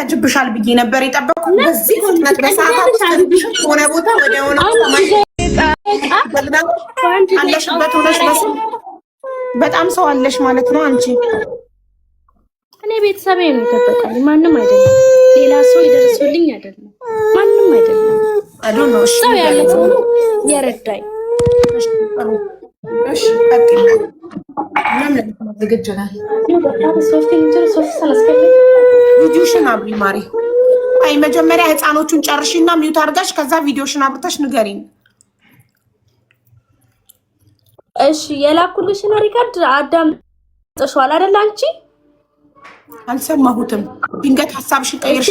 ይፈጅብሻል ብዬ ነበር የጠበኩት። በዚህ ፍጥነት በሰዓታት ሆነ ቦታ ወደ ሆነ አለሽበት ሆነሽ በጣም ሰው አለሽ ማለት ነው አንቺ። እኔ ቤተሰቤ ነው የጠበቀኝ፣ ማንም አይደለም። ሌላ ሰው ይደርሱልኝ አይደለም፣ ማንም አይደለም። አዶኖ ሰው ያለ ሰው ነው የረዳኝ። እሺ ቀጥታ ምንም ለተመዘገጀናል። ቪዲዮሽን አብሪ ማሪ። አይ መጀመሪያ ህፃኖቹን ጨርሽና ሚውት አድርጋሽ ከዛ ቪዲዮሽን አብርተሽ ንገሪኝ። እሺ የላኩልሽን ሪካርድ አዳምጠሽዋል አይደል አንቺ? አልሰማሁትም። ድንገት ሀሳብሽን ቀይርሽ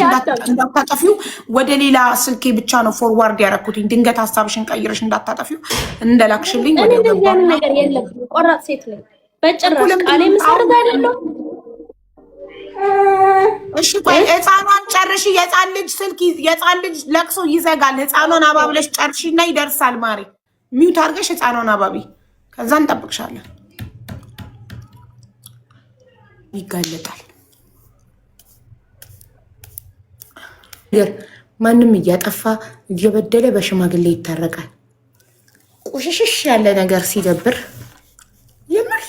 እንዳታጠፊው ወደ ሌላ ስልኬ ብቻ ነው ፎርዋርድ ያደረኩትኝ። ድንገት ሀሳብሽን ቀይርሽ እንዳታጠፊው እንደላክሽልኝ ወደ ገባው ነገር የለም። ቆራጥ ሴት ነኝ በጭራሽ ቃሌ መሰረት አይደለም። እሺ ቆይ ህፃኗን ጨርሽ። የህፃን ልጅ ስልክ የህፃን ልጅ ለቅሶ ይዘጋል። ህፃኗን አባብለሽ ጨርሽና ይደርሳል። ማሪ ሚውት አድርገሽ ህፃኗን አባቢ፣ ከዛ እንጠብቅሻለን። ይጋለጣል። ማንም እያጠፋ እየበደለ በሽማግሌ ይታረቃል። ቆሽሽሽ ያለ ነገር ሲደብር የምር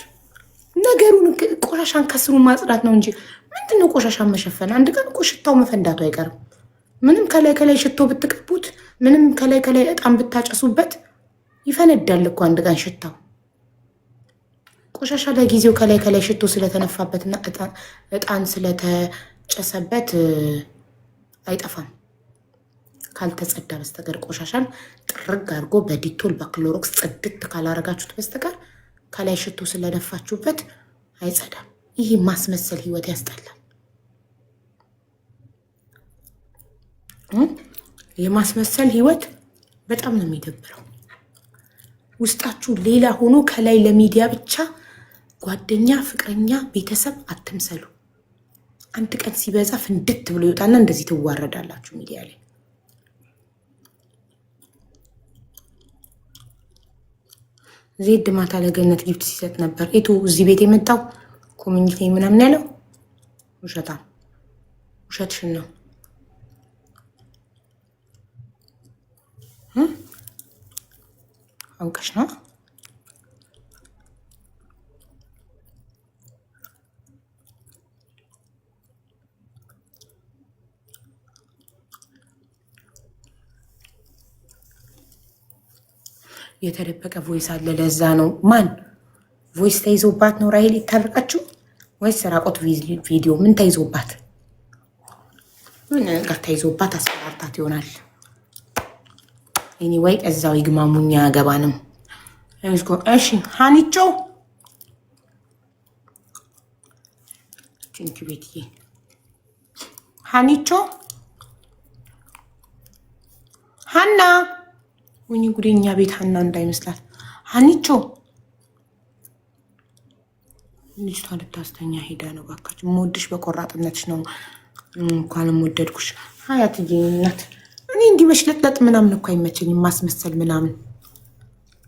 ነገሩን ቆሻሻን ከስሩ ማጽዳት ነው እንጂ ምንድነው ቆሻሻን መሸፈን? አንድ ቀን እኮ ሽታው መፈንዳቱ አይቀርም። ምንም ከላይ ከላይ ሽቶ ብትቀቡት፣ ምንም ከላይ ከላይ እጣን ብታጨሱበት ይፈነዳል እኮ አንድ ቀን ሽታው። ቆሻሻ ለጊዜው ከላይ ከላይ ሽቶ ስለተነፋበትና እጣን ስለተጨሰበት አይጠፋም ካልተጸዳ በስተቀር። ቆሻሻን ጥርግ አድርጎ በዲቶል በክሎሮክስ ጽድት ካላረጋችሁት በስተቀር ከላይ ሽቶ ስለነፋችሁበት አይጸዳም። ይህ ማስመሰል ህይወት ያስጠላል። የማስመሰል ህይወት በጣም ነው የሚደብረው። ውስጣችሁ ሌላ ሆኖ ከላይ ለሚዲያ ብቻ ጓደኛ፣ ፍቅረኛ፣ ቤተሰብ አትምሰሉ። አንድ ቀን ሲበዛ ፍንድት ብሎ ይወጣና እንደዚህ ትዋረዳላችሁ ሚዲያ ላይ። ዜድ ማታ ለገነት ጊፍት ሲሰጥ ነበር። ኤቱ እዚህ ቤት የመጣው ኮሚኒቲ ምናምን ያለው ውሸታም፣ ውሸትሽን ነው። አውቀሽ ነው። የተደበቀ ቮይስ አለ። ለዛ ነው። ማን ቮይስ ተይዞባት ነው ራሄል ይታረቃችሁ ወይስ ራቆት ቪዲዮ? ምን ተይዞባት? ምን ነገር ተይዞባት አስፈራርታት ይሆናል። ኤኒዌይ እዛው ይግማሙኛ ያገባንም። እሺ ሀኒቾ ቲንክ ቤትዬ ሀኒቾ ሀና ወይኔ ጉዴኛ ቤት ሀና እንዳይመስላት። ሀኒቾ ልጅቷ ልታስተኛ ሄዳ ነው። ባካችሁ የምወድሽ በቆራጥነትሽ ነው። እንኳንም ወደድኩሽ ሀያትዬ እናት። እኔ እንዲህ መሽለጥለጥ ምናምን እኮ አይመቸኝም፣ ማስመሰል ምናምን።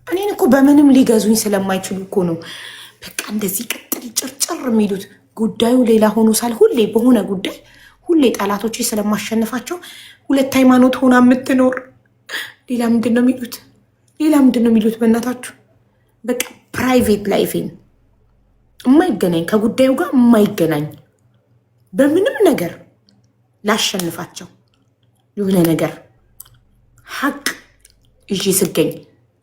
እኔን እኮ በምንም ሊገዙኝ ስለማይችሉ እኮ ነው በቃ እንደዚህ ቅጥል ጭርጭር የሚሉት። ጉዳዩ ሌላ ሆኖ ሳል ሁሌ በሆነ ጉዳይ ሁሌ ጠላቶቼ ስለማሸንፋቸው ሁለት ሃይማኖት ሆና የምትኖር ሌላ ምንድን ነው የሚሉት? ሌላ ምንድን ነው የሚሉት? በእናታችሁ በቃ ፕራይቬት ላይፌን የማይገናኝ ከጉዳዩ ጋር የማይገናኝ በምንም ነገር ላሸንፋቸው የሆነ ነገር ሀቅ ይዤ ስገኝ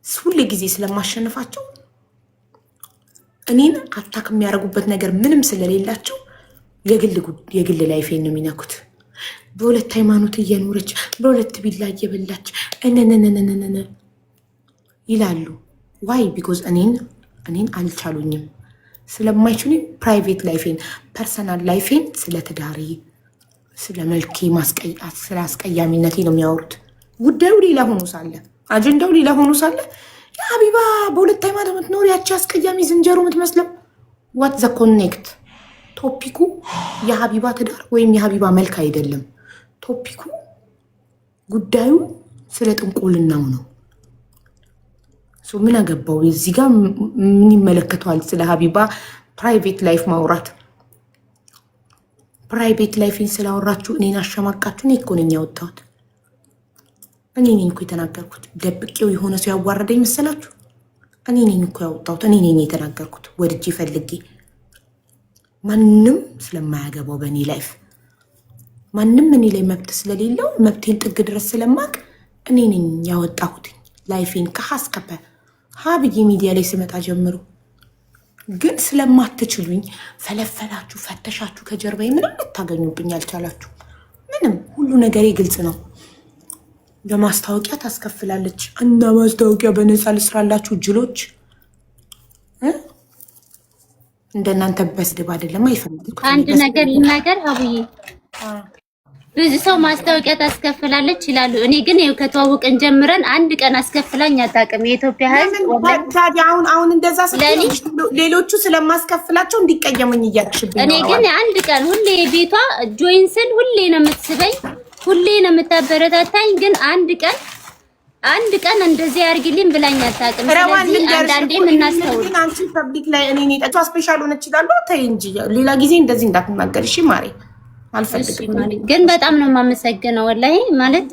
ሁሌ ጊዜ ስለማሸንፋቸው እኔን አታክ የሚያደርጉበት ነገር ምንም ስለሌላቸው የግል ላይፌን ነው የሚነኩት። በሁለት ሃይማኖት እየኖረች በሁለት ቢላ እየበላች እነነነነነነ ይላሉ። ዋይ ቢኮዝ እኔን አልቻሉኝም። ስለማይችሉኝ ፕራይቬት ላይፌን ፐርሰናል ላይፌን ስለ ትዳሬ ስለ መልኬ ማስቀያት ስለ አስቀያሚነቴ ነው የሚያወሩት። ጉዳዩ ሌላ ሆኖ ሳለ አጀንዳው ሌላ ሆኖ ሳለ የሀቢባ በሁለት ሃይማኖት የምትኖር ያቺ አስቀያሚ ዝንጀሮ የምትመስለው ዋት ዘ ኮኔክት። ቶፒኩ የሀቢባ ትዳር ወይም የሀቢባ መልክ አይደለም። ቶፒኩ ጉዳዩ ስለ ጥንቁልናው ነው። ምን አገባው? እዚህ ጋር ምን ይመለከተዋል? ስለ ሀቢባ ፕራይቬት ላይፍ ማውራት ፕራይቬት ላይፌን ስላወራችሁ እኔን አሸማቃችሁ። እኔ እኮ ነኝ ያወጣሁት። እኔ ነኝ እኮ የተናገርኩት። ደብቄው የሆነ ሰው ያዋረደኝ መሰላችሁ? እኔ ነኝ እኮ ያወጣሁት። እኔ ነኝ የተናገርኩት ወድጄ ፈልጌ። ማንም ስለማያገባው በእኔ ላይፍ ማንም እኔ ላይ መብት ስለሌለው መብቴን ጥግ ድረስ ስለማቅ እኔ ነኝ ያወጣሁት ላይፌን ከሀስከበ ሀብዬ ሚዲያ ላይ ስመጣ ጀምሩ። ግን ስለማትችሉኝ ፈለፈላችሁ ፈተሻችሁ ከጀርባዬ ምንም ልታገኙብኝ አልቻላችሁ። ምንም ሁሉ ነገሬ ግልጽ ነው። በማስታወቂያ ታስከፍላለች እና ማስታወቂያ በነፃ ልስራላችሁ ጅሎች። እንደናንተ በስድብ አይደለም አይፈልግም። አንድ ነገር ልናገር አቡዬ፣ ብዙ ሰው ማስታወቂያ ታስከፍላለች ይላሉ። እኔ ግን ይኸው ከተዋወቅን ጀምረን አንድ ቀን አስከፍላኝ አታውቅም። የኢትዮጵያ ሕዝብ ታዲያ አሁን እንደዛ ሌሎቹ ስለማስከፍላቸው እንዲቀየሙኝ እያልሽብኝ። እኔ ግን አንድ ቀን ሁሌ ቤቷ ጆይን ስል ሁሌ ነው የምትስበኝ፣ ሁሌ ነው የምታበረታታኝ። ግን አንድ ቀን እንደዚህ አድርጊልኝ ብላኝ አታውቅም። ስለዚህ አንዳንዴ እናስተውል። ግን አንቺ ፐብሊክ ላይ እኔ ነጣ ስፔሻል ሆነች ይላሉ። ተይ እንጂ ሌላ ጊዜ እንደዚህ እንዳትናገር እሺ ማሬ። አልፈልግም። ግን በጣም ነው የማመሰግነው ወላሂ ማለት